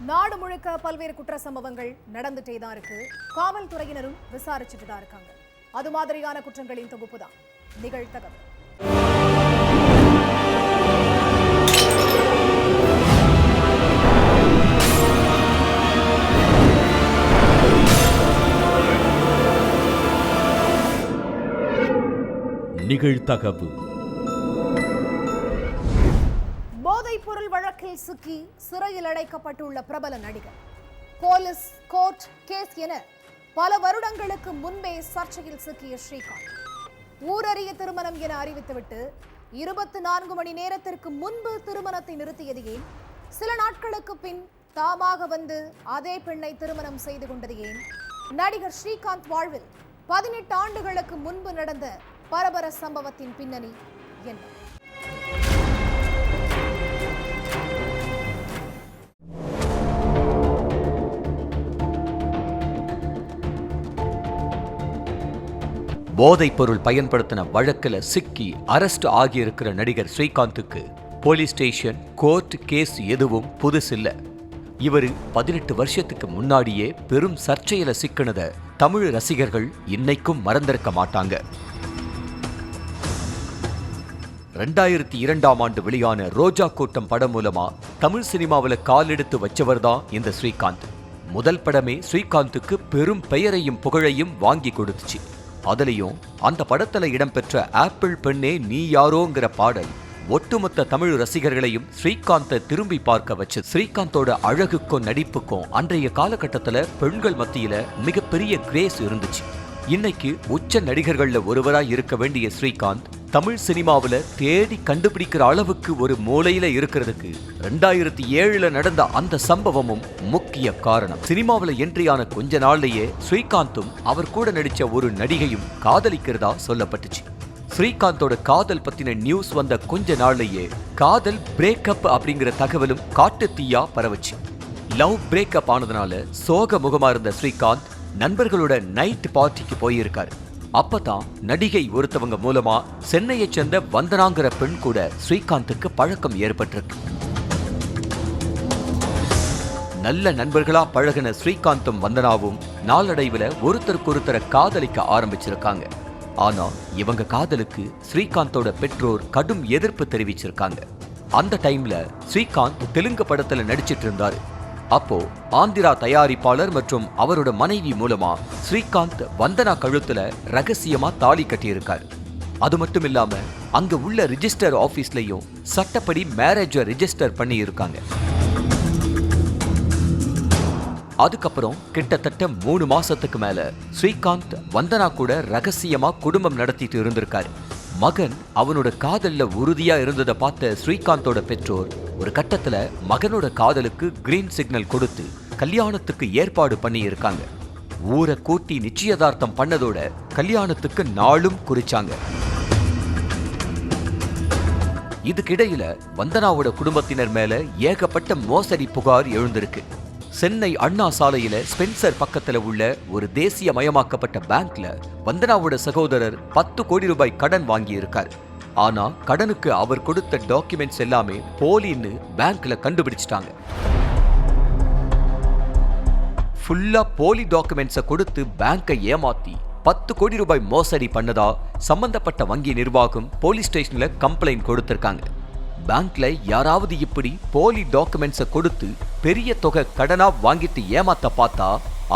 நாடு முழுக்க பல்வேறு குற்ற சம்பவங்கள் நடந்துட்டே தான் இருக்கு. காவல்துறையினரும் விசாரிச்சுட்டு தான் இருக்காங்க. அது மாதிரியான குற்றங்களின் தொகுப்பு தான் நிகழ்தகவு. நிகழ்தகவு. போதைப்பொருள் வழக்கில் சிக்கி சிறையில் அடைக்கப்பட்டுள்ள பிரபல நடிகர் போலீஸ் கோர்ட் கேஸ் என பல வருடங்களுக்கு முன்பே சர்ச்சையில் சிக்கிய ஸ்ரீகாந்த் ஊரறிய திருமணம் என அறிவித்துவிட்டு 24 மணி நேரத்திற்கு முன்பு திருமணத்தை நிறுத்தியது ஏன்? சில நாட்களுக்கு பின் தாமாக வந்து அதே பெண்ணை திருமணம் செய்து கொண்டது ஏன்? நடிகர் ஸ்ரீகாந்த் வாழ்வில் 18 ஆண்டுகளுக்கு முன்பு நடந்த பரபர சம்பவத்தின் பின்னணி என்ன? போதைப் பொருள் பயன்படுத்தின வழக்கில் சிக்கி அரெஸ்ட் ஆகியிருக்கிற நடிகர் ஸ்ரீகாந்துக்கு போலீஸ் ஸ்டேஷன் கோர்ட் கேஸ் எதுவும் புதுசில்ல. இவர் 18 வருஷத்துக்கு முன்னாடியே பெரும் சர்ச்சையில சிக்கினத தமிழ் ரசிகர்கள் இன்னைக்கும் மறந்திருக்க மாட்டாங்க. 2002ஆம் ஆண்டு வெளியான ரோஜா கூட்டம் படம் மூலமா தமிழ் சினிமாவில் காலெடுத்து வச்சவர் தான் இந்த ஸ்ரீகாந்த். முதல் படமே ஸ்ரீகாந்துக்கு பெரும் பெயரையும் புகழையும் வாங்கி கொடுத்துச்சு. அதுலயும் அந்த படத்துல இடம்பெற்ற ஆப்பிள் பெண்ணே நீ யாரோங்கிற பாடல் ஒட்டுமொத்த தமிழ் ரசிகர்களையும் ஸ்ரீகாந்தை திரும்பி பார்க்க வச்சு. ஸ்ரீகாந்தோட அழகுக்கும் நடிப்புக்கும் அன்றைய காலகட்டத்துல பெண்கள் மத்தியில மிகப்பெரிய கிரேஸ் இருந்துச்சு. இன்னைக்கு உச்ச நடிகர்கள்ல ஒருவராய் இருக்க வேண்டிய ஸ்ரீகாந்த் தமிழ் சினிமாவில் தேடி கண்டுபிடிக்கிற அளவுக்கு ஒரு மூலையில இருக்கிறதுக்கு 2007 நடந்த அந்த சம்பவமும் முக்கிய காரணம். சினிமாவில் என்ட்ரியான கொஞ்ச நாள்லயே ஸ்ரீகாந்தும் அவர் கூட நடிச்ச ஒரு நடிகையும் காதலிக்கிறதா சொல்லப்பட்டுச்சு. ஸ்ரீகாந்தோட காதல் பத்தின நியூஸ் வந்த கொஞ்ச நாள்லயே காதல் பிரேக்கப் அப்படிங்கிற தகவலும் காட்டு தீயா பரவச்சு. லவ் பிரேக்கப் ஆனதுனால சோக முகமா இருந்த ஸ்ரீகாந்த் நண்பர்களோட நைட் பார்ட்டிக்கு போயிருக்காரு. அப்பதான் நடிகை ஒருத்தவங்க மூலமா சென்னையை சேர்ந்த வந்தனாங்கிற பெண் கூட ஸ்ரீகாந்துக்கு பழக்கம் ஏற்பட்டிருக்கு. நல்ல நண்பர்களா பழகின ஸ்ரீகாந்தும் வந்தனாவும் நாளடைவில் ஒருத்தருக்கொருத்தரை காதலிக்க ஆரம்பிச்சிருக்காங்க. ஆனா இவங்க காதலுக்கு ஸ்ரீகாந்தோட பெற்றோர் கடும் எதிர்ப்பு தெரிவிச்சிருக்காங்க. அந்த டைம்ல ஸ்ரீகாந்த் தெலுங்கு படத்துல நடிச்சிட்டு இருந்தாரு. அப்போ ஆந்திரா தயாரிப்பாளர் மற்றும் அவரோட மனைவி மூலமா ஸ்ரீகாந்த் வந்தனா கழுத்துல ரகசியமா தாலி கட்டியிருக்காரு. அது மட்டும் இல்லாம அங்க உள்ள ரிஜிஸ்டர் ஆபீஸ்லயும் சட்டப்படி மேரேஜ் ரிஜிஸ்டர் பண்ணி இருக்காங்க. அதுக்கப்புறம் கிட்டத்தட்ட 3 மாசத்துக்கு மேல ஸ்ரீகாந்த் வந்தனா கூட ரகசியமா குடும்பம் நடத்திட்டு இருந்திருக்காரு. மகன் அவனோட காதல்ல உறுதியா இருந்ததை பார்த்த ஸ்ரீகாந்தோட பெற்றோர் ஒரு கட்டத்துல மகனோட காதலுக்கு கிரீன் சிக்னல் கொடுத்து கல்யாணத்துக்கு ஏற்பாடு பண்ணி இருக்காங்க. ஊரை கூட்டி நிச்சயதார்த்தம் பண்ணதோட கல்யாணத்துக்கு நாளும் குறிச்சாங்க. இதுக்கிடையில வந்தனாவோட குடும்பத்தினர் மேல ஏகப்பட்ட மோசடி புகார் எழுந்திருக்கு. சென்னை அண்ணா சாலையில ஸ்பென்சர் பக்கத்துல உள்ள ஒரு தேசிய மயமாக்கப்பட்ட பேங்க்ல வந்தனாவோட சகோதரர் 10 கோடி ரூபாய் கடன் வாங்கி இருக்கார். ஆனா கடனுக்கு அவர் கொடுத்த டாக்குமெண்ட்ஸ் எல்லாமே போலின்னு பேங்க்ல கண்டுபிடிச்சிட்டாங்க. ஃபுல்லா போலி டாக்குமெண்ட்ஸை கொடுத்து பேங்கை ஏமாத்தி 10 கோடி ரூபாய் மோசடி பண்ணதா சம்பந்தப்பட்ட வங்கி நிர்வாகம் போலீஸ் ஸ்டேஷன்ல கம்ப்ளைண்ட் கொடுத்திருக்காங்க. பேங்க்ல யாராவது இப்படி போலி டாக்குமெண்ட்ஸை கொடுத்து பெரிய தொகை கடனா வாங்கிட்டு ஏமாத்த பார்த்தா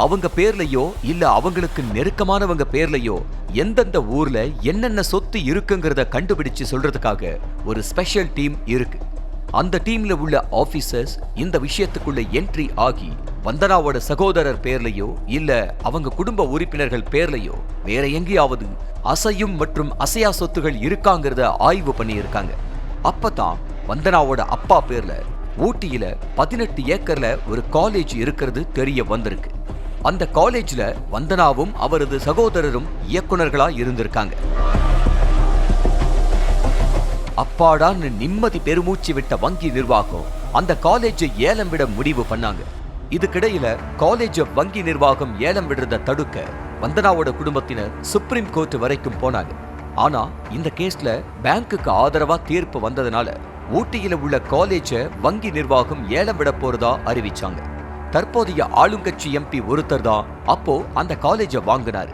அவங்க பேர்லயோ இல்ல அவங்களுக்கு நெருக்கமானவங்க பேர்லயோ எந்தெந்த ஊர்ல என்னென்ன சொத்து இருக்குங்கிறத கண்டுபிடிச்சு சொல்றதுக்காக ஒரு ஸ்பெஷல் டீம் இருக்கு. அந்த டீம்ல உள்ள ஆபீசர்ஸ் இந்த விஷயத்துக்குள்ள என்ட்ரி ஆகி வந்தனாவோட சகோதரர் பேர்லயோ இல்ல அவங்க குடும்ப உறுப்பினர்கள் பேர்லயோ வேற எங்கேயாவது அசையும் மற்றும் அசையா சொத்துகள் இருக்காங்கிறத ஆய்வு பண்ணி இருக்காங்க. அப்பதான் வந்தனாவோட அப்பா பேர்ல ஊட்டியில 18 ஏக்கர்ல ஒரு காலேஜ் இருக்கிறது தெரிய வந்திருக்கு. அந்த காலேஜ்ல வந்தனாவும் அவரது சகோதரரும் இயக்குனர்களா இருந்திருக்காங்க. அப்பாடான்னு நிம்மதி பெருமூச்சு விட்ட வங்கி நிர்வாகம் அந்த காலேஜை ஏலம் விட முடிவு பண்ணாங்க. இதுக்கிடையில காலேஜ் வங்கி நிர்வாகம் ஏலம் விடுறத தடுக்க வந்தனாவோட குடும்பத்தினர் சுப்ரீம் கோர்ட் வரைக்கும் போனாங்க. ஆனா இந்த கேஸ்ல பேங்குக்கு ஆதரவா தீர்ப்பு வந்ததுனால ஊட்டியில உள்ள காலேஜ வங்கி நிர்வாகம் ஏலம் விட போறதா அறிவிச்சாங்க. தற்போதைய ஆளுங்கட்சி எம்பி ஒருத்தர் தான் அப்போ அந்த காலேஜை வாங்கினாரு.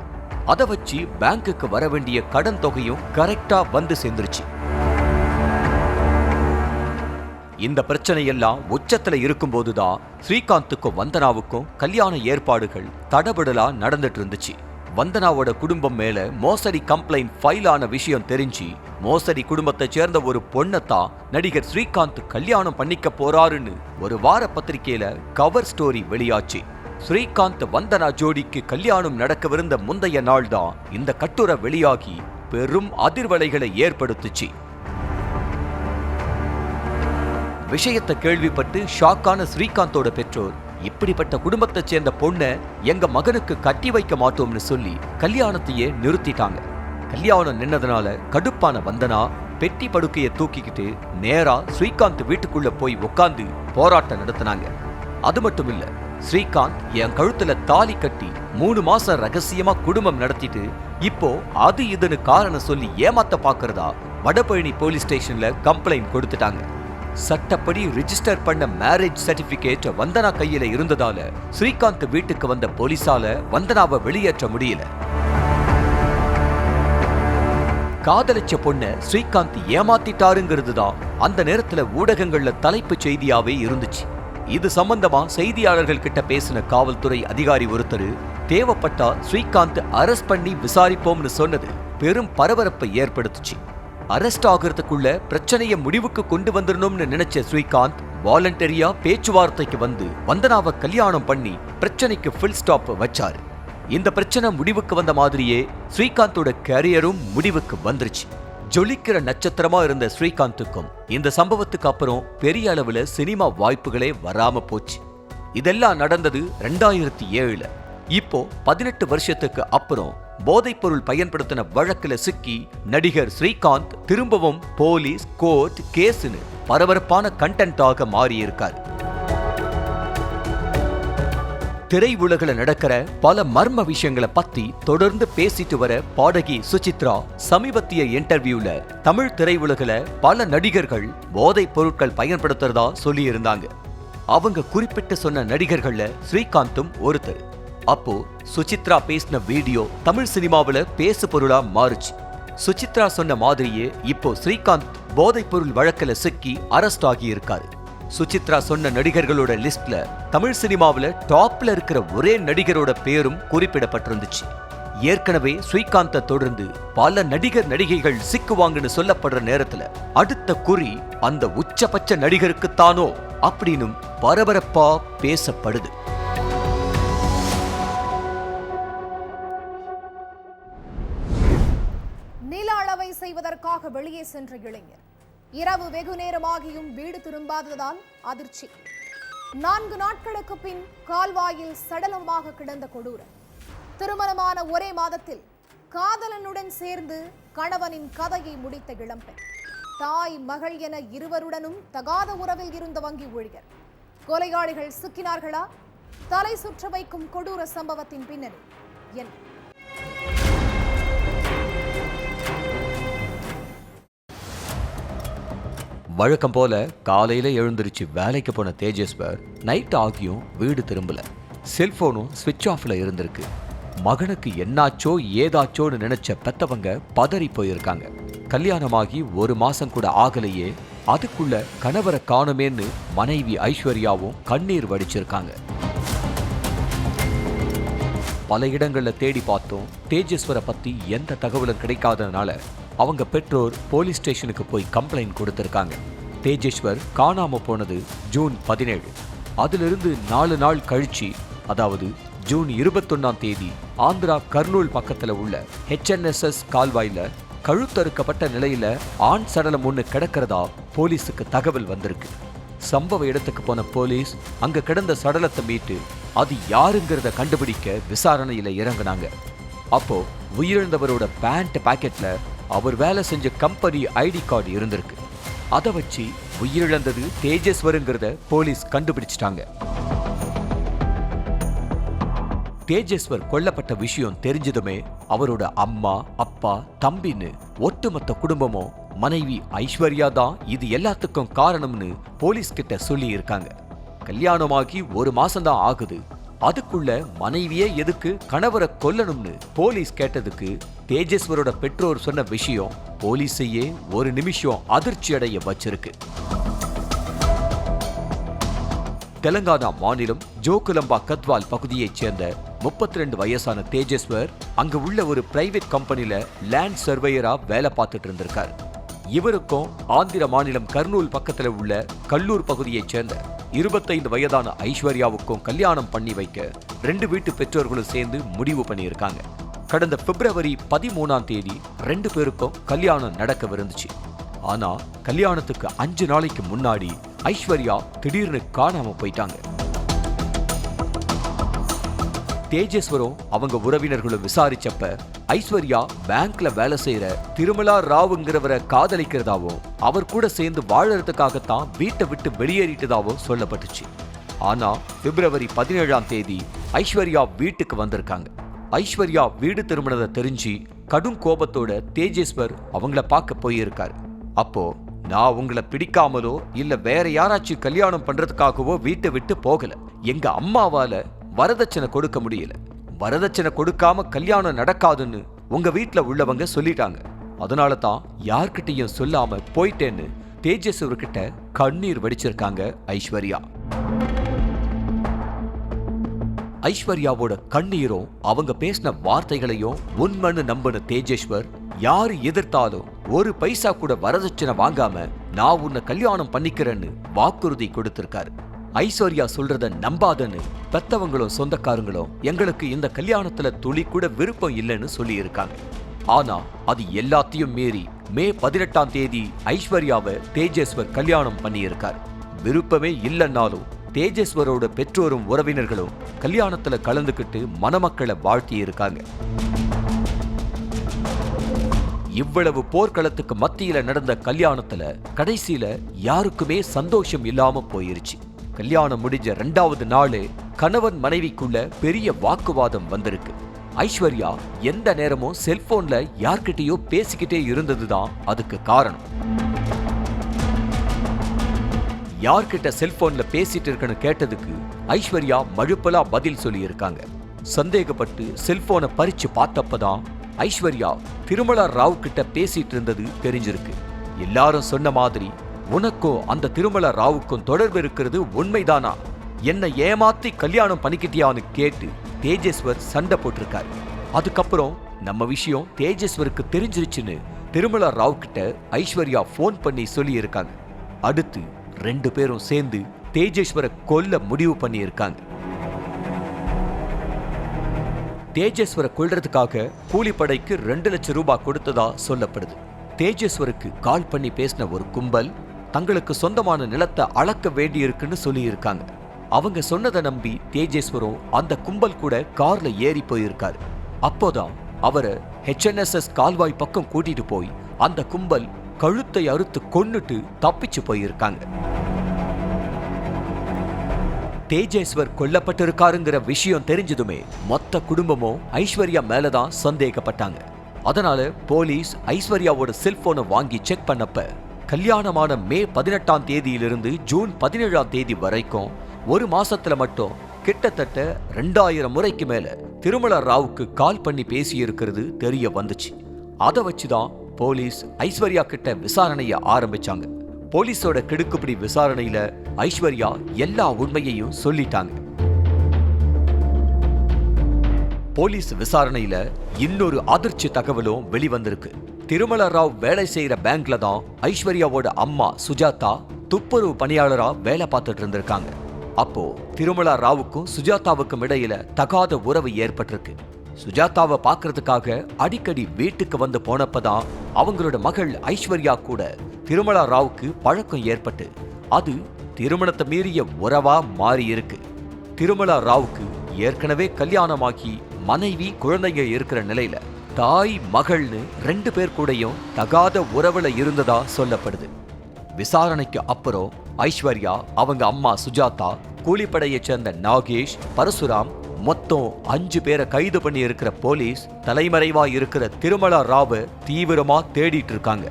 அதை வச்சு பேங்குக்கு வர வேண்டிய கடன் தொகையும் கரெக்டா வந்து சேர்ந்துருச்சு. இந்த பிரச்சனையெல்லாம் உச்சத்துல இருக்கும்போதுதான் ஸ்ரீகாந்துக்கும் வந்தனாவுக்கும் கல்யாண ஏற்பாடுகள் தடபடலா நடந்துட்டு இருந்துச்சு. வந்தனாவோட குடும்பம் மேல மோசடி கம்ப்ளைண்ட் ஃபைல் ஆன விஷயம் தெரிஞ்சு மோசடி குடும்பத்தை சேர்ந்த ஒரு பொண்ணத்தான் நடிகர் ஸ்ரீகாந்த் கல்யாணம் பண்ணிக்க போறாருன்னு ஒரு வார பத்திரிகையில கவர் ஸ்டோரி வெளியாச்சு. ஸ்ரீகாந்த் வந்தனா ஜோடிக்கு கல்யாணம் நடக்கவிருந்த முந்தைய நாள் தான் இந்த கட்டுரை வெளியாகி பெரும் அதிர்வலைகளை ஏற்படுத்துச்சு. விஷயத்தை கேள்விப்பட்டு ஷாக்கான ஸ்ரீகாந்தோட பெற்றோர் இப்படிப்பட்ட குடும்பத்தை சேர்ந்த பொண்ணை எங்க மகனுக்கு கட்டி வைக்க மாட்டோம்னு சொல்லி கல்யாணத்தையே நிறுத்திட்டாங்க. கல்யாணம் நின்னதுனால கடுப்பான வந்தனா பெட்டி படுக்கையை தூக்கிக்கிட்டு நேரா ஸ்ரீகாந்த் வீட்டுக்குள்ள போய் உட்கார்ந்து போராட்டம் நடத்தினாங்க. அது மட்டும் இல்ல, ஸ்ரீகாந்த் என் கழுத்துல தாலி கட்டி 3 மாசம் ரகசியமா குடும்பம் நடத்திட்டு இப்போ அது இதுன்னு காரணம் சொல்லி ஏமாத்த பாக்குறதா வடபழனி போலீஸ் ஸ்டேஷன்ல கம்ப்ளைண்ட் கொடுத்துட்டாங்க. சட்டப்படி ரிஜிஸ்டர் பண்ண மேரேஜ் சர்டிபிகேட் வந்தனா கையில இருந்ததால ஸ்ரீகாந்த் வீட்டுக்கு வந்த போலீசால வந்தனாவை வெளியேற்ற முடியல. காதலிச்ச பொண்ண ஸ்ரீகாந்த் ஏமாத்திட்டாருங்கிறது தான் அந்த நேரத்துல ஊடகங்கள்ல தலைப்பு செய்தியாவே இருந்துச்சு. இது சம்பந்தமா செய்தியாளர்கள் கிட்ட பேசின காவல்துறை அதிகாரி ஒருத்தர் தேவைப்பட்டா ஸ்ரீகாந்த் அரெஸ்ட் பண்ணி விசாரிப்போம்னு சொன்னது பெரும் பரபரப்பை ஏற்படுத்துச்சு. அரெஸ்ட் ஆகிறதுக்குள்ள பிரச்சனையை முடிவுக்கு கொண்டு வந்துடணும்னு நினைச்ச ஸ்ரீகாந்த் வாலண்டரியா பேச்சுவார்த்தைக்கு வந்து வந்தனாவை கல்யாணம் பண்ணி பிரச்சனைக்கு ஃபுல் ஸ்டாப் வச்சாரு. இந்த பிரச்சனை முடிவுக்கு வந்த மாதிரியே ஸ்ரீகாந்தோட கேரியரும் முடிவுக்கு வந்துருச்சு. ஜொலிக்கிற நட்சத்திரமா இருந்த ஸ்ரீகாந்துக்கும் இந்த சம்பவத்துக்கு அப்புறம் பெரிய அளவுல சினிமா வாய்ப்புகளே வராம போச்சு. இதெல்லாம் நடந்தது 2007. இப்போ 18 வருஷத்துக்கு அப்புறம் போதைப்பொருள் பயன்படுத்தின வழக்குல சிக்கி நடிகர் ஸ்ரீகாந்த் திரும்பவும் போலீஸ், கோர்ட், கேஸ்னு பரபரப்பான கண்டென்ட்டாக மாறியிருக்கார். திரையுலகில நடக்கிற பல மர்ம விஷயங்களை பத்தி தொடர்ந்து பேசிட்டு வர பாடகி சுசித்ரா சமீபத்திய இன்டர்வியூல தமிழ் திரையுலகில பல நடிகர்கள் போதைப் பொருட்கள் பயன்படுத்துறதா சொல்லி இருந்தாங்க. அவங்க குறிப்பிட்டு சொன்ன நடிகர்கள்ல ஸ்ரீகாந்தும் ஒருத்தர். அப்போ சுசித்ரா பேசின வீடியோ தமிழ் சினிமாவில பேசு பொருளா மாறுச்சு. சுசித்ரா சொன்ன மாதிரியே இப்போ ஸ்ரீகாந்த் போதைப் பொருள் வழக்குல சிக்கி அரெஸ்ட் ஆகி இருக்காரு. சுசித்ரா சொன்ன நடிகர்களோட லிஸ்ட்ல தமிழ் சினிமாவில டாப்ல இருக்கிற ஒரே நடிகரோட பேரும் குறிப்பிடப்பட்டிருந்துச்சு. ஏற்கனவே ஸ்ரீகாந்தை தொடர்ந்து பல நடிகர் நடிகைகள் சிக்குவாங்கன்னு சொல்லப்படுற நேரத்துல அடுத்த குறி அந்த உச்சபட்ச நடிகருக்குத்தானோ அப்படின்னு பரபரப்பா பேசப்படுது. நில அளவை செய்வதற்காக வெளியே சென்ற இளைஞர் இரவு வெகு நேரமாகியும் வீடு திரும்பாததால் அதிர்ச்சி. 4 நாட்களுக்கு பின் கால்வாயில் சடலமாக கிடந்த கொடூரம். திருமணமான ஒரே மாதத்தில் காதலனுடன் சேர்ந்து கணவனின் கதையை முடித்த இளம்பெண். தாய், மகள் என இருவருடனும் தகாத உறவில் இருந்த வங்கி ஊழியர். கொலையாளிகள் சிக்கினார்களா? தலை சுற்ற வைக்கும் கொடூர சம்பவத்தின் பின்னணி என்ன? வழக்கம் போல காலையில எழுந்திருச்சு வேலைக்கு போன தேஜஸ்வர் நைட் ஆகியும் வீடு திரும்பல. செல்போனும் ஸ்விட்ச் ஆஃப்ல இருந்திருக்கு. மகனுக்கு என்னாச்சோ ஏதாச்சோன்னு நினைச்ச பெத்தவங்க பதறி போயிருக்காங்க. கல்யாணமாகி 1 மாசம் கூட ஆகலையே, அதுக்குள்ள கணவரை காணுமேன்னு மனைவி ஐஸ்வர்யாவும் கண்ணீர் வடிச்சிருக்காங்க. பல இடங்கள்ல தேடி பார்த்தோம். தேஜஸ்வரை பத்தி எந்த தகவலும் கிடைக்காததுனால அவங்க பெற்றோர் போலீஸ் ஸ்டேஷனுக்கு போய் கம்ப்ளைண்ட் கொடுத்திருக்காங்க. தேஜஸ்வர் காணாம போனது ஜூன் 17. அதிலிருந்து 4 நாள் கழிச்சு, அதாவது ஜூன் 21ஆம் தேதி ஆந்திரா கர்னூல் பக்கத்துல உள்ள HNSS கால்வாயில கழுத்தறுக்கப்பட்ட நிலையில ஆண் சடலம் ஒன்று கிடக்கிறதா போலீஸுக்கு தகவல் வந்திருக்கு. சம்பவ இடத்துக்கு போன போலீஸ் அங்க கிடந்த சடலத்தை மீட்டு அது யாருங்கிறத கண்டுபிடிக்க விசாரணையில இறங்குனாங்க. அப்போ உயிரிழந்தவரோட பேண்ட் பாக்கெட்ல அவர் வேலை செஞ்ச கம்பெனி ஐடி கார்டு இருந்திருக்கு. அதை வச்சு உயிரிழந்தது தேஜஸ்வருங்கிறத போலீஸ் கண்டுபிடிச்சிட்டாங்க. தேஜஸ்வர் கொல்லப்பட்ட விஷயம் தெரிஞ்சதுமே அவரோட அம்மா, அப்பா, தம்பின்னு ஒட்டுமொத்த குடும்பமும் மனைவி ஐஸ்வர்யா தான் இது எல்லாத்துக்கும் காரணம்னு போலீஸ் கிட்ட சொல்லி இருக்காங்க. கல்யாணமாகி 1 மாசம்தான் ஆகுது, அதுக்குள்ள மனைவியே எதுக்கு கணவரை கொல்லணும்னு போலீஸ் கேட்டதுக்கு தேஜேஸ்வரோட பெற்றோர் சொன்ன விஷயம் போலீஸையே ஒரு நிமிஷம் அதிர்ச்சி அடைய வச்சிருக்கு. தெலங்கானா மாநிலம் ஜோகுலம்பா கத்வால் பகுதியைச் சேர்ந்த 32 வயசான தேஜேஸ்வர் அங்க உள்ள ஒரு பிரைவேட் கம்பெனில லேண்ட் சர்வேயரா வேலை பார்த்துட்டு இருந்திருக்காரு. இவருக்கும் ஆந்திர மாநிலம் கர்னூல் பக்கத்துல உள்ள கல்லூர் பகுதியைச் சேர்ந்த 25 வயதான ஐஸ்வர்யாவுக்கும் கல்யாணம் பண்ணி வைக்க 2 வீட்டு பெற்றோர்களும் சேர்ந்து முடிவு பண்ணியிருக்காங்க. கடந்த பிப்ரவரி 13ஆம் தேதி 2 பேருக்கும் கல்யாணம் நடக்கவிருந்துச்சு. ஆனா கல்யாணத்துக்கு 5 நாளைக்கு முன்னாடி ஐஸ்வர்யா திடீர்னு காணாம போயிட்டாங்க. தேஜேஸ்வரும் அவங்க உறவினர்களும் விசாரிச்சப்ப ஐஸ்வர்யா பேங்க்ல வேலை செய்யற திருமலா ராவுங்கிறவரை காதலிக்கிறதாவும் அவர் கூட சேர்ந்து வாழறதுக்காகத்தான் வீட்டை விட்டு வெளியேறிட்டதாவும் சொல்லப்பட்டுச்சு. ஆனா பிப்ரவரி 17ஆம் தேதி ஐஸ்வர்யா வீட்டுக்கு வந்திருக்காங்க. ஐஸ்வர்யா வீடு திரும்பினதை தெரிஞ்சு கடும் கோபத்தோட தேஜேஸ்வர் அவங்கள பார்க்க போயிருக்காரு. அப்போ நான் உங்களை பிடிக்காமலோ இல்ல வேற யாராச்சும் கல்யாணம் பண்றதுக்காகவோ வீட்டை விட்டு போகல, எங்க அம்மாவால வரதட்சணை கொடுக்க முடியல, வரதட்சணை கொடுக்காம கல்யாணம் நடக்காதுன்னு உங்க வீட்டுல உள்ளவங்க சொல்லிட்டாங்க, அதனால தான் யார்கிட்டையும் சொல்லாம போயிட்டேன்னு தேஜேஸ்வர்கிட்ட கண்ணீர் வடிச்சிருக்காங்க ஐஸ்வர்யா. ஐஸ்வர்யாவோட கண்ணீரும் அவங்க பேசின வார்த்தைகளையும் உண்மைன்னு நம்பின தேஜேஸ்வர் யாரு எதிர்த்தாலும் 1 பைசா கூட வரதட்சணை வாங்காம நான் உன்னை கல்யாணம் பண்ணிக்கிறேன்னு வாக்குறுதி கொடுத்திருக்காரு. ஐஸ்வர்யா சொல்றத நம்பாதன்னு பெத்தவங்களும் சொந்தக்காரங்களும் எங்களுக்கு இந்த கல்யாணத்துல துளி கூட விருப்பம் இல்லைன்னு சொல்லி இருக்காங்க. ஆனா அது எல்லாத்தையும் மீறி மே 18ஆம் தேதி ஐஸ்வர்யாவை தேஜேஸ்வர் கல்யாணம் பண்ணியிருக்காரு. விருப்பமே இல்லைன்னாலும் தேஜேஸ்வரோட பெற்றோரும் உறவினர்களும் கல்யாணத்துல கலந்துக்கிட்டு மணமக்களை வாழ்த்தி இருக்காங்க. இவ்வளவு போர்க்களத்துக்கு மத்தியில நடந்த கல்யாணத்துல கடைசியில யாருக்குமே சந்தோஷம் இல்லாம போயிருச்சு. கல்யாணம் முடிஞ்ச 2வது நாளே கணவன் மனைவிக்குள்ள பெரிய வாக்குவாதம் வந்திருக்கு. ஐஸ்வர்யா எந்த நேரமும் செல்போன்ல யார்கிட்டயோ பேசிக்கிட்டே இருந்ததுதான் அதுக்கு காரணம். யார்கிட்ட செல்போன்ல பேசிட்டு இருக்கன்னு கேட்டதுக்கு ஐஸ்வர்யா மழுப்பலா பதில் சொல்லி இருக்காங்க. சந்தேகப்பட்டு செல்போனை பறிச்சு பார்த்தப்பதான் ஐஸ்வர்யா திருமலா ராவ் கிட்ட பேசிட்டு இருந்தது தெரிஞ்சிருக்கு. எல்லாரும் சொன்ன மாதிரி உனக்கும் அந்த திருமலா ராவுக்கும் தொடர்பு இருக்கிறது உண்மைதானா, என்னை ஏமாத்தி கல்யாணம் பண்ணிக்கிட்டியான்னு கேட்டு தேஜேஸ்வர் சண்டை போட்டிருக்காரு. அதுக்கப்புறம் நம்ம விஷயம் தேஜேஸ்வருக்கு தெரிஞ்சிருச்சுன்னு திருமலா ராவ் கிட்ட ஐஸ்வர்யா போன் பண்ணி சொல்லி இருக்காங்க. அடுத்து 2 பேரும் சேர்ந்து தேஜேஸ்வரை கொல்ல முடிவு பண்ணி இருக்காங்க. தேஜேஸ்வரை கொல்றதுக்காக கூலிப்படைக்கு 2 லட்சம் ரூபாய் கொடுத்ததா சொல்லப்படுது. தேஜேஸ்வருக்கு கால் பண்ணி பேசின ஒரு கும்பல் தங்களுக்கு சொந்தமான நிலத்தை அளக்க வேண்டியிருக்குன்னு சொல்லி இருக்காங்க. அவங்க சொன்னதை நம்பி தேஜேஸ்வரும் அந்த கும்பல் கூட கார்ல ஏறி போயிருக்காரு. அப்போதான் அவரை HNSS கால்வாய் பக்கம் கூட்டிட்டு போய் அந்த கும்பல் கழுத்தை அறுத்து கொன்னுட்டு தப்பிச்சு போயிருக்காங்க. தேஜேஸ்வர் கொல்லப்பட்டிருக்காருங்கிற விஷயம் தெரிஞ்சதுமே மொத்த குடும்பமும் ஐஸ்வர்யா மேலதான் சந்தேகப்பட்டாங்க. அதனால போலீஸ் ஐஸ்வர்யாவோட செல்போனை வாங்கி செக் பண்ணப்ப கல்யாணமான மே 18ஆம் தேதியிலிருந்து ஜூன் 17ஆம் தேதி வரைக்கும் 1 மாசத்துல மட்டும் கிட்டத்தட்ட 2000 முறைக்கு மேல திருமலா ராவுக்கு கால் பண்ணி பேசி இருக்கிறது தெரிய வந்துச்சு. அதை வச்சுதான் போலீஸ் ஐஸ்வர்யா கிட்ட விசாரணைய ஆரம்பிச்சாங்க. போலீஸோட கிடுக்குப்பிடி விசாரணையில ஐஸ்வர்யா எல்லா உண்மையையும் சொல்லிட்டாங்க. போலீஸ் விசாரணையில இன்னொரு அதிர்ச்சி தகவலும் வெளிவந்திருக்கு. திருமலா ராவ் வேலை செய்யற பேங்க்ல தான் ஐஸ்வர்யாவோட அம்மா சுஜாதா துப்புரவு பணியாளரா வேலை பார்த்துட்டு இருந்திருக்காங்க. அப்போ திருமலா ராவுக்கும் சுஜாதாவுக்கும் இடையில தகாத உறவு ஏற்பட்டிருக்கு. சுஜாதாவை பார்க்கறதுக்காக அடிக்கடி வீட்டுக்கு வந்து போனப்பதான் அவங்களோட மகள் ஐஸ்வர்யா கூட திருமலா ராவுக்கு பழக்கம் ஏற்பட்டு அது திருமணத்தை மீறிய உறவா மாறி இருக்கு. திருமலா ராவுக்கு ஏற்கனவே கல்யாணமாகி மனைவி குழந்தைங்க இருக்கிற நிலையில தாய் மகள்னு 2 பேர் கூடயும் தகாத உறவுல இருந்ததா சொல்லப்படுது. விசாரணைக்கு அப்புறம் ஐஸ்வர்யா, அவங்க அம்மா சுஜாதா, கூலிப்படையைச் சேர்ந்த நாகேஷ், பரசுராம் மொத்தம் 5 பேரை கைது பண்ணி இருக்கிற போலீஸ் தலைமறைவா இருக்கிற திருமலா ராவை தீவிரமா தேடிட்டு இருக்காங்க.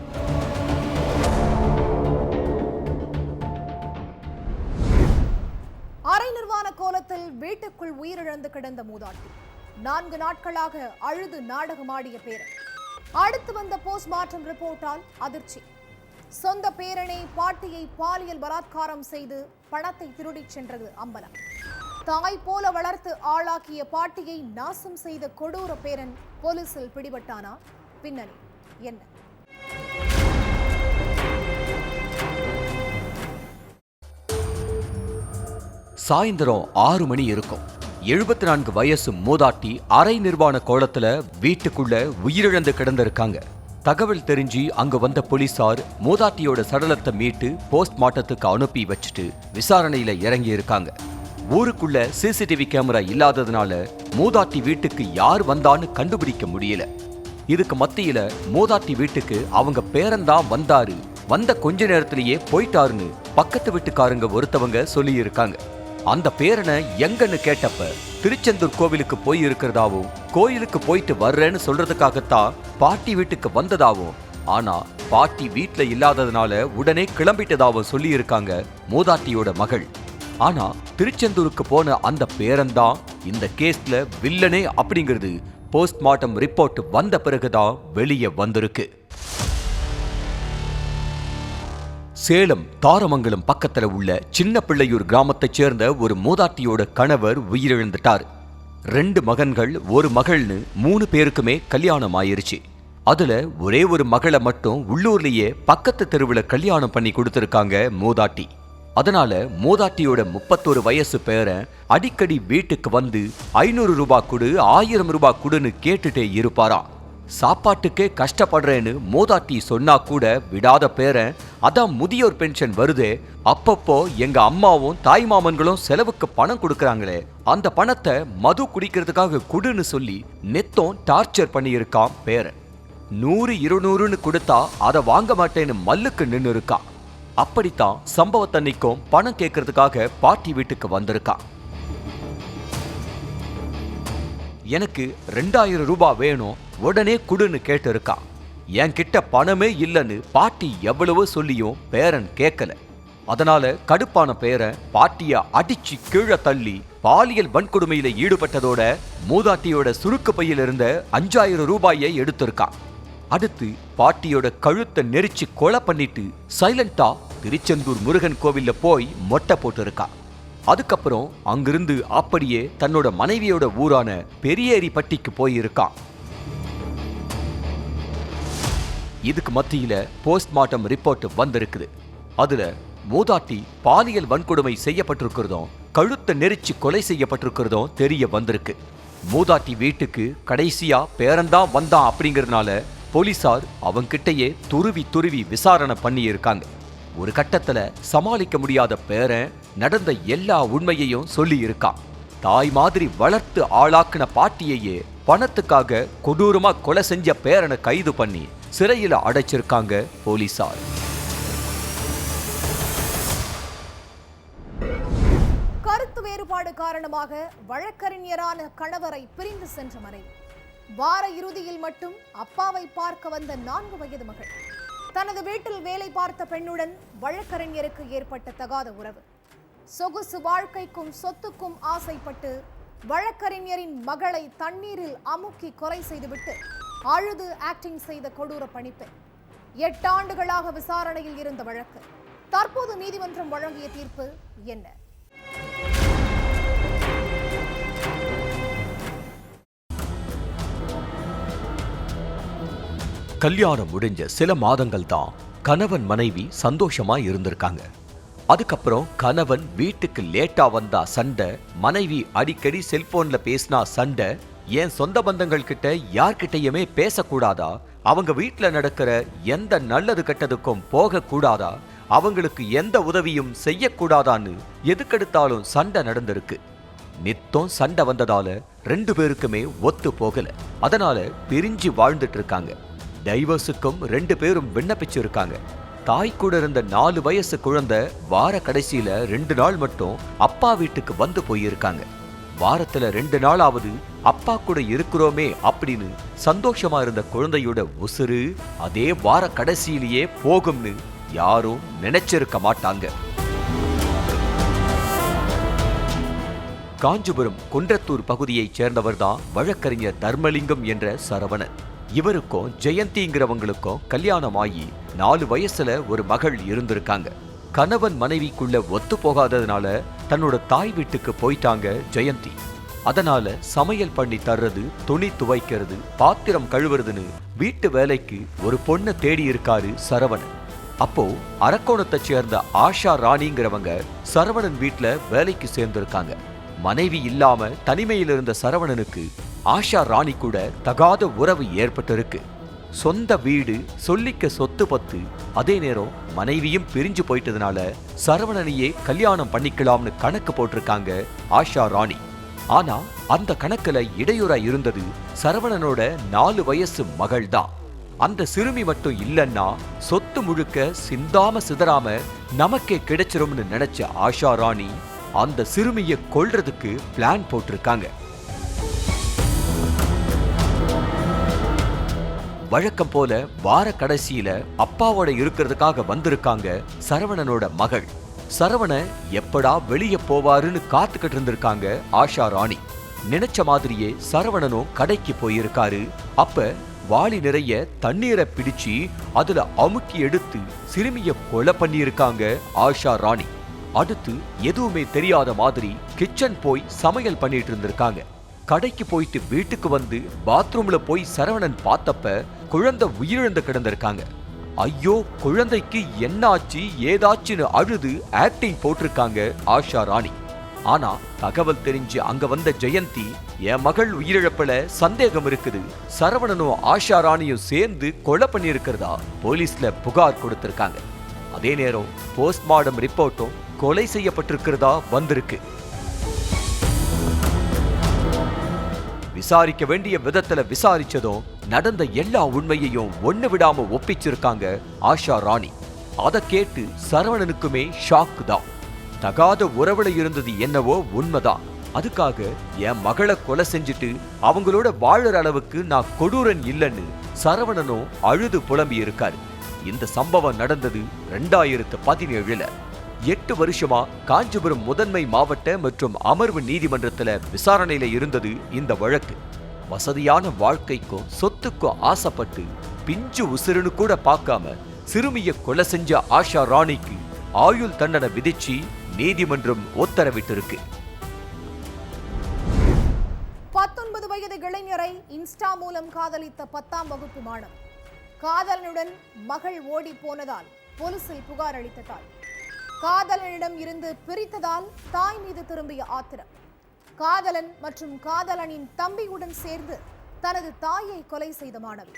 கோலத்தில் வீட்டுக்குள் உயிரிழந்து கிடந்த மூதாட்டி. 4 நாட்களாக அழுது நாடகமாடிய பேரன். அடுத்து வந்த போஸ்ட்மார்ட்டம் ரிப்போர்ட்டால் அதிர்ச்சி. சொந்த பேரனை பாட்டியை பாலியல் பலாத்காரம் செய்து பணத்தை திருடிச் சென்றது அம்பலம். தாய் போல வளர்த்து ஆளாக்கிய பாட்டியை நாசம் செய்த கொடூர பேரன் போலீசில் பிடிபட்டானா? பின்னணி என்ன? சாயந்தரம் 6 மணி இருக்கும். 74 வயசு மூதாட்டி அரை நிர்வாண கோலத்துல வீட்டுக்குள்ள உயிரிழந்து கிடந்திருக்காங்க. தகவல் தெரிஞ்சு அங்க வந்த போலீசார் மூதாட்டியோட சடலத்தை மீட்டு போஸ்ட்மார்ட்டத்துக்கு அனுப்பி வச்சுட்டு விசாரணையில இறங்கி இருக்காங்க. ஊருக்குள்ள சிசிடிவி கேமரா இல்லாததுனால மூதாட்டி வீட்டுக்கு யார் வந்தான்னு கண்டுபிடிக்க முடியல. இதுக்கு மத்தியில மூதாட்டி வீட்டுக்கு அவங்க பேரன்தான் வந்தாரு, வந்த கொஞ்ச நேரத்திலேயே போயிட்டாருன்னு பக்கத்து வீட்டுக்காரங்க ஒருத்தவங்க சொல்லி இருக்காங்க. அந்த பேரனை எங்கன்னு கேட்டப்ப திருச்செந்தூர் கோவிலுக்கு போய் இருக்கிறதாவும், கோயிலுக்கு போயிட்டு வர்றேன்னு சொல்றதுக்காகத்தான் பாட்டி வீட்டுக்கு வந்ததாவும், ஆனா பாட்டி வீட்டுல இல்லாததுனால உடனே கிளம்பிட்டதாவும் சொல்லி இருக்காங்க மூதாட்டியோட மகள். ஆனா திருச்செந்தூருக்கு போன அந்த பேரன்தான் இந்த கேஸ்ல வில்லனே அப்படிங்கிறது போஸ்ட்மார்ட்டம் ரிப்போர்ட் வந்த பிறகுதான் வெளியே வந்திருக்கு. சேலம் தாரமங்கலம் பக்கத்துல உள்ள சின்ன பிள்ளையூர் கிராமத்தைச் சேர்ந்த ஒரு மூதாட்டியோட கணவர் உயிரிழந்துட்டார். 2 மகன்கள் 1 மகள்னு 3 பேருக்குமே கல்யாணம் ஆயிருச்சு. அதுல ஒரே ஒரு மகளை மட்டும் உள்ளூர்லயே பக்கத்து தெருவுல கல்யாணம் பண்ணி கொடுத்திருக்காங்க மூதாட்டி. அதனால மூதாட்டியோட 31 வயசு பேரன் அடிக்கடி வீட்டுக்கு வந்து 500 ரூபாய் கொடு, 1000 ரூபாய் கொடுன்னு கேட்டுட்டே இருப்பாராம். சாப்பாட்டுக்கே கஷ்டப்படுறேன்னு மூதாட்டி சொன்னா கூட விடாத பேரன், அதான் முதியோர் பென்ஷன் வருதே, அப்பப்போ எங்க அம்மாவும் தாய் மாமன்களும் செலவுக்கு பணம் கொடுக்கறாங்களே, அந்த பணத்தை மது குடிக்கிறதுக்காக குடுன்னு சொல்லி நெத்தம் டார்ச்சர் பண்ணியிருக்கான் பேரன். 100 200ன்னு கொடுத்தா அதை வாங்க மாட்டேன்னு மல்லுக்கு நின்று இருக்கான். அப்படித்தான் சம்பவத்தன்னைக்கும் பணம் கேட்கறதுக்காக பாட்டி வீட்டுக்கு வந்திருக்கான். எனக்கு 2000 ரூபாய் வேணும், உடனே குடுன்னு கேட்டு இருக்கான். என்கிட்ட பணமே இல்லைன்னு பாட்டி எவ்வளவோ சொல்லியும் பேரன் கேட்கல. அதனால கடுப்பான பேரன் பாட்டிய அடிச்சு கீழே தள்ளி பாலியல் வன்கொடுமையில ஈடுபட்டதோட மூதாட்டியோட சுருக்கு பையில இருந்த 5000 ரூபாயை எடுத்திருக்கான். அடுத்து பாட்டியோட கழுத்தை நெரிச்சு கொலை பண்ணிட்டு சைலண்டா திருச்செந்தூர் முருகன் கோவில்ல போய் மொட்டை போட்டு இருக்கான். அதுக்கப்புறம் அங்கிருந்து அப்படியே தன்னோட மனைவியோட ஊரான பெரியேரிப்பட்டிக்கு போயிருக்கான். இதுக்கு மத்தியில போஸ்ட்மார்ட்டம் ரிப்போர்ட் வந்திருக்குது. அதுல மூதாட்டி பாலியல் வன்கொடுமை செய்யப்பட்டிருக்கிறதும் கழுத்தை நெரிச்சு கொலை செய்யப்பட்டிருக்கிறதும் தெரிய வந்திருக்கு. மூதாட்டி வீட்டுக்கு கடைசியா பேரன்தான் வந்தான் அப்படிங்கறதுனால போலீசார் அவங்கிட்டயே துருவி விசாரணை பண்ணி இருக்காங்க. ஒரு கட்டத்துல சமாளிக்க முடியாத பேரன் நடந்த எல்லா உண்மையையும் சொல்லி இருக்கான். தாய் மாதிரி வளர்த்து ஆளாக்குன பாட்டியையே பணத்துக்காக கொடூரமா கொலை செஞ்ச பேரனை கைது பண்ணி சிறையில அடைச்சிருக்காங்க போலீசார். கருத்து வேறுபாடு காரணமாக வழக்கறிஞரான கணவரை பிரிந்து சென்ற மனைவி. வார இறுதியில் மட்டும் அப்பாவை பார்க்க வந்த 4 வயது மகள். தனது வீட்டில் வேலை பார்த்த பெண்ணுடன் வழக்கறிஞருக்கு ஏற்பட்ட தகாத உறவு. சொகுசு வாழ்க்கைக்கும் சொத்துக்கும் ஆசைப்பட்டு வழக்கறிஞரின் மகளை தண்ணீரில் அமுக்கி கொலை செய்துவிட்டு அழுது ஆக்டிங் செய்த கொடூர பணிப்பெண். 8 ஆண்டுகளாக விசாரணையில் இருந்த வழக்கு. தற்போது நீதிமன்றம் வழங்கிய தீர்ப்பு என்ன? கல்யாணம் முடிஞ்ச சில மாதங்கள் தான் கணவன் மனைவி சந்தோஷமா இருந்திருக்காங்க. அதுக்கப்புறம் கணவன் வீட்டுக்கு லேட்டா வந்தா சண்டை, மனைவி அடிக்கடி செல்போன்ல பேசினா சண்டை, ஏன் சொந்த பந்தங்கள் கிட்ட யார்கிட்டயுமே பேசக்கூடாதா, அவங்க வீட்டுல நடக்கிற எந்த நல்லது கெட்டதுக்கும் போக கூடாதா, அவங்களுக்கு எந்த உதவியும் செய்யக்கூடாதான்னு எதுக்கெடுத்தாலும் சண்டை நடந்திருக்கு. நித்தம் சண்டை வந்ததால 2 பேருக்குமே ஒத்து போகல. அதனால பிரிஞ்சு வாழ்ந்துட்டு இருக்காங்க. டைவர்ஸுக்கும் 2 பேரும் விண்ணப்பிச்சிருக்காங்க. தாய் கூட இருந்த 4 வயசு குழந்தை வார கடைசியில 2 நாள் மட்டும் அப்பா வீட்டுக்கு வந்து போயிருக்காங்க. வாரத்துல 2 நாளாவது அப்பா கூட இருக்கிறோமே அப்படின்னு சந்தோஷமா இருந்த குழந்தையோட உசுறு அதே வார கடைசியிலேயே போகும்னு யாரும் நினைச்சிருக்க மாட்டாங்க. காஞ்சிபுரம் குன்றத்தூர் பகுதியைச் சேர்ந்தவர்தான் வழக்கறிஞர் தர்மலிங்கம் என்ற சரவணன். இவருக்கும் ஜெயந்திங்கிறவங்களுக்கும் கல்யாணம் ஆகி 4 வயசுல ஒரு மகள் இருந்திருக்காங்க. கணவன் மனைவிக்குள்ள ஒத்து போகாததுனால தன்னோட தாய் வீட்டுக்கு போயிட்டாங்க ஜெயந்தி. அதனால சமையல் பண்ணி தர்றது, துணி துவைக்கிறது, பாத்திரம் கழுவுறதுன்னு வீட்டு வேலைக்கு ஒரு பொண்ணை தேடி இருக்காரு சரவணன். அப்போ அரக்கோணத்தை சேர்ந்த ஆஷா ராணிங்கிறவங்க சரவணன் வீட்டுல வேலைக்கு சேர்ந்திருக்காங்க. மனைவி இல்லாம தனிமையில் இருந்த சரவணனுக்கு ஆஷா ராணி கூட தகாத உறவு ஏற்பட்டிருக்கு. சொந்த வீடு, சொல்லிக்க சொத்து பத்து, அதே நேரம் மனைவியும் பிரிஞ்சு போயிட்டதுனால சரவணனையே கல்யாணம் பண்ணிக்கலாம்னு கணக்கு போட்டிருக்காங்க ஆஷா ராணி. ஆனா அந்த கணக்குல இடையூறா இருந்தது சரவணனோட 4 வயசு மகள் தான். அந்த சிறுமி மட்டும் இல்லைன்னா சொத்து முழுக்க சிந்தாம சிதறாம நமக்கே கிடைச்சிரும்னு நினைச்ச ஆஷா ராணி அந்த சிறுமியை கொல்றதுக்கு பிளான் போட்டிருக்காங்க. வழக்கம் போல வார கடைசியில அப்பாவோட இருக்கிறதுக்காக வந்திருக்காங்க சரவணனோட மகள். சரவண எப்படா வெளியே போவாருன்னு காத்துக்கிட்டு இருந்திருக்காங்க ஆஷா ராணி. நினைச்ச மாதிரியே சரவணனும் கடைக்கு போயிருக்காரு. அப்ப வாளி நிறைய தண்ணீரை பிடிச்சு அதுல அமுக்கி எடுத்து சிறுமிய கொலை பண்ணியிருக்காங்க ஆஷா ராணி. அடுத்து எதுவுமே தெரியாத மாதிரி கிச்சன் போய் சமையல் பண்ணிட்டு இருந்திருக்காங்க. கடைக்கு போயிட்டு வீட்டுக்கு வந்து பாத்ரூம்ல போய் சரவணன் பார்த்தப்ப குழந்தை உயிரிழந்து கிடந்திருக்காங்க. ஐயோ, குழந்தைக்கு என்னாச்சு ஏதாச்சுன்னு அழுது ஆக்டிங் போட்டிருக்காங்க ஆஷா ராணி. ஆனா தகவல் தெரிஞ்சு அங்க வந்த ஜெயந்தி, என் மகள் உயிரிழப்புல சந்தேகம் இருக்குது, சரவணனும் ஆஷா ராணியும் சேர்ந்து கொலை பண்ணியிருக்கிறதா போலீஸ்ல புகார் கொடுத்திருக்காங்க. அதே நேரம் போஸ்ட்மார்டம் ரிப்போர்ட்டும் கொலை செய்யப்பட்டிருக்கிறதா வந்திருக்கு. விசாரிக்க வேண்டிய விதத்துல விசாரிச்சதும் நடந்த எல்லா உண்மையையும் ஒண்ணு விடாம ஒப்பிச்சிருக்காங்க ஆஷா ராணி. அதை கேட்டு சரவணனுக்குமே ஷாக்கு தான். தகாத உறவுல இருந்தது என்னவோ உண்மைதான். அதுக்காக என் மகளை கொலை செஞ்சுட்டு அவங்களோட வாழற அளவுக்கு நான் கொடூரன் இல்லைன்னு சரவணனும் அழுது புலம்பி இருக்காரு. இந்த சம்பவம் நடந்தது 2017. 8 வருஷமா காஞ்சிபுரம் முதன்மை மாவட்ட மற்றும் அமர்வு நீதிமன்றத்துல விசாரணையில இருந்தது இந்த வழக்கு. வசதியான வாழ்க்கைக்கும் சொத்துக்கும் ஆசைப்பட்டு பிஞ்சு உசிறுன்னு கூட பார்க்காம சிறுமிய கொலை செஞ்ச ஆஷா ராணிக்கு ஆயுள் தண்டனை விதிச்சு நீதிமன்றம் உத்தரவிட்டிருக்கு. 19 வயது இளைஞரை இன்ஸ்டா மூலம் காதலித்த 10ஆம் வகுப்பு மாணவன். காதலனுடன் மகள் ஓடி போனதால் போலீசில் புகார் அளித்த தாய். காதலனிடம் இருந்து பிரித்ததால் தாய் மீது திரும்பிய ஆத்திரம். காதலன் மற்றும் காதலனின் தம்பியுடன் சேர்ந்து தனது தாயை கொலை செய்த மாணவி.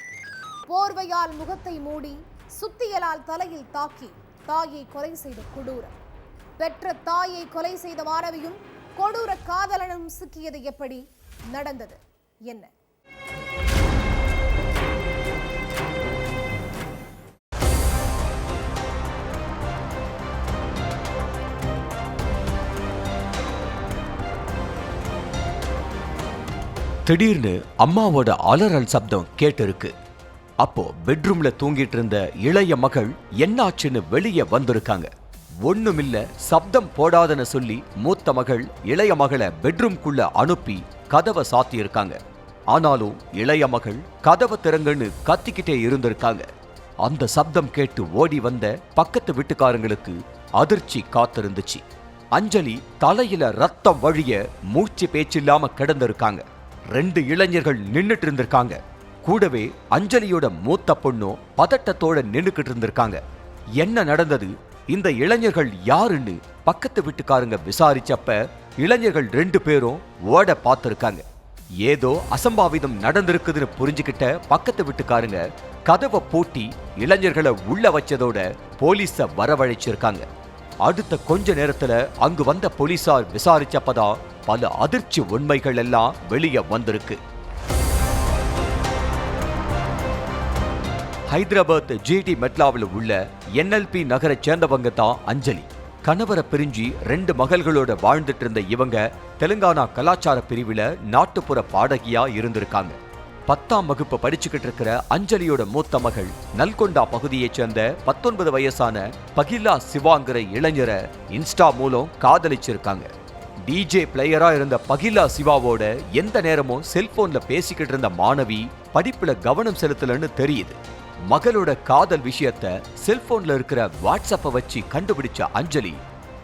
போர்வையால் முகத்தை மூடி சுத்தியலால் தலையில் தாக்கி தாயை கொலை செய்த கொடூரம். பெற்ற தாயை கொலை செய்த மாணவியும் கொடூர காதலனும் சிக்கியது எப்படி? நடந்தது என்ன? திடீர்னு அம்மாவோட அலறல் சப்தம் கேட்டிருக்கு. அப்போ பெட்ரூம்ல தூங்கிட்டு இருந்த இளைய மகள் என்னாச்சுன்னு வெளியே வந்திருக்காங்க. ஒண்ணுமில்ல, சப்தம் போடாதன்னு சொல்லி மூத்த மகள் இளைய மகளை பெட்ரூம்குள்ள அனுப்பி கதவை சாத்தி இருக்காங்க. ஆனாலும் இளைய மகள் கதவை திறங்கன்னு கத்திக்கிட்டே இருந்திருக்காங்க. அந்த சப்தம் கேட்டு ஓடி வந்த பக்கத்து வீட்டுக்காரங்களுக்கு அதிர்ச்சி காத்திருந்துச்சு. அஞ்சலி தலையில ரத்தம் வழிய மூச்சு பேச்சில்லாம கிடந்திருக்காங்க. 2 இளைஞர்கள் நின்னுட்டு இருந்திருக்காங்க. கூடவே அஞ்சலியோட மூத்த பொண்ணும் பதட்டத்தோட நின்னுக்கிட்டு இருந்திருக்காங்க. என்ன நடந்தது, இந்த இளைஞர்கள் யாருன்னு பக்கத்து வீட்டுக்காரங்க விசாரிச்சப்ப இளைஞர்கள் 2 பேரும் ஓட பார்த்திருக்காங்க. ஏதோ அசம்பாவிதம் நடந்திருக்குதுன்னு புரிஞ்சுக்கிட்ட பக்கத்து வீட்டுக்காரங்க கதவை பூட்டி இளைஞர்களை உள்ள வச்சதோட போலீஸ வரவழைச்சிருக்காங்க. அடுத்த கொஞ்ச நேரத்துல அங்கு வந்த போலீசார் விசாரிச்சப்பதான் பல அதிர்ச்சி உண்மைகள் எல்லாம் வெளியே வந்திருக்கு. ஹைதராபாத் ஜிடி மெட்லாவில் உள்ள NLP நகரை சேர்ந்தவங்க தான் அஞ்சலி. கணவரை பிரிஞ்சு 2 மகள்களோட வாழ்ந்துட்டு இருந்த இவங்க தெலுங்கானா கலாச்சார பிரிவுல நாட்டுப்புற பாடகியா இருந்திருக்காங்க. 10ஆம் வகுப்பு படிச்சுக்கிட்டு இருக்கிற அஞ்சலியோட மூத்த மகள் நல்கொண்டா பகுதியைச் சேர்ந்த 19 வயசான பகிலா சிவாங்கிற இளைஞரை இன்ஸ்டா மூலம் காதலிச்சிருக்காங்க. டிஜே பிளேயரா இருந்த பகிலா சிவாவோட எந்த நேரமும் செல்போன்ல பேசிக்கிட்டு இருந்த மாணவி படிப்புல கவனம் செலுத்தலன்னு தெரியுது. மகளோட காதல் விஷயத்த செல்போன்ல இருக்கிற வாட்ஸ்அப்பை வச்சு கண்டுபிடிச்ச அஞ்சலி,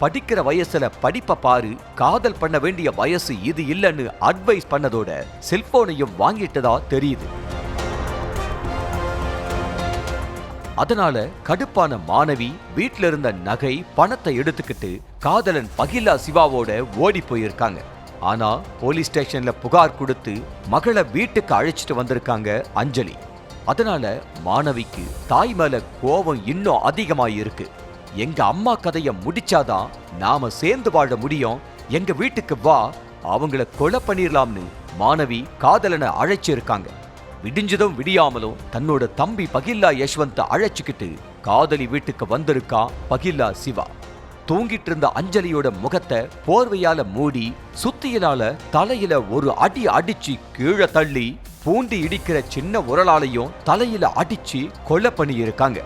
படிக்கிற வயசுல படிப்பை பாரு, காதல் பண்ண வேண்டிய வயசு இது இல்லைன்னு அட்வைஸ் பண்ணதோட செல்போனையும் வாங்கிட்டதா தெரியுது. அதனால கடுப்பான மாணவி வீட்ல இருந்த நகை பணத்தை எடுத்துக்கிட்டு காதலன் பகிலா சிவாவோட ஓடி போயிருக்காங்க. ஆனா போலீஸ் ஸ்டேஷன்ல புகார் கொடுத்து மகளை வீட்டுக்கு அழைச்சிட்டு வந்திருக்காங்க அஞ்சலி. அதனால மாணவிக்கு தாய் மேல கோபம் இன்னும் அதிகமாயிருக்கு. எங்க அம்மா கதைய முடிச்சாதான் நாம சேர்ந்து வாழ முடியும், எங்க வீட்டுக்கு வா, அவங்கள கொலை பண்ணிரலாம்னு மாணவி காதலனை அழைச்சிருக்காங்க. விடிஞ்சதும் விடியாமலும் தன்னோட தம்பி பகில்லா யஷ்வந்த் அழைச்சுக்கிட்டு காதலி வீட்டுக்கு வந்திருக்கா பகில்லா சிவா. தூங்கிட்டு இருந்த அஞ்சலியோட முகத்தை போர்வையால மூடி சுத்தியலால தலையில ஒரு அடி அடிச்சு கீழே தள்ளி பூண்டி இடிக்கிற சின்ன உரலாலையும் தலையில அடிச்சு கொலை பண்ணியிருக்காங்க.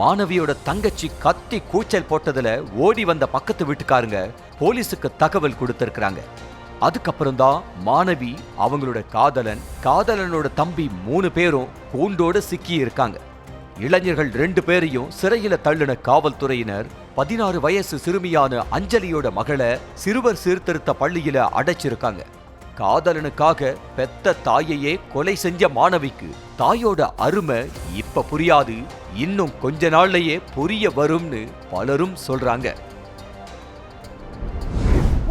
மாணவியோட தங்கச்சி கத்தி கூச்சல் போட்டதுல ஓடி வந்த பக்கத்து வீட்டுக்காரங்க போலீஸுக்கு தகவல் கொடுத்திருக்கிறாங்க. அதுக்கப்புறம் தான் மாணவி, அவங்களோட காதலனோட தம்பி 3 பேரும் கூண்டோட சிக்கி இருக்காங்க. இளைஞர்கள் 2 பேரையும் சிறையில தள்ளின காவல்துறையினர் 16 வயசு சிறுமியான அஞ்சலியோட மகளை சிறுவர் சீர்திருத்த பள்ளியில அடைச்சிருக்காங்க. காதலனுக்காக பெத்த தாயையே கொலை செஞ்ச மாணவிக்கு தாயோட அருமை இப்ப புரியாது, இன்னும் கொஞ்ச நாள்லயே புரிய வரும்னு பலரும் சொல்றாங்க.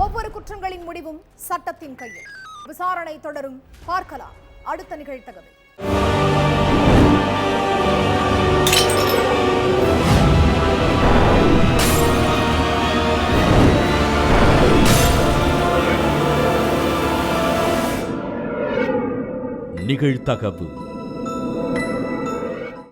ஒவ்வொரு குற்றங்களின் முடிவும் சட்டத்தின் கையில். விசாரணை தொடரும். பார்க்கலாம் அடுத்த நிகழ்த்தகவில். நிகழ்த்தகவு.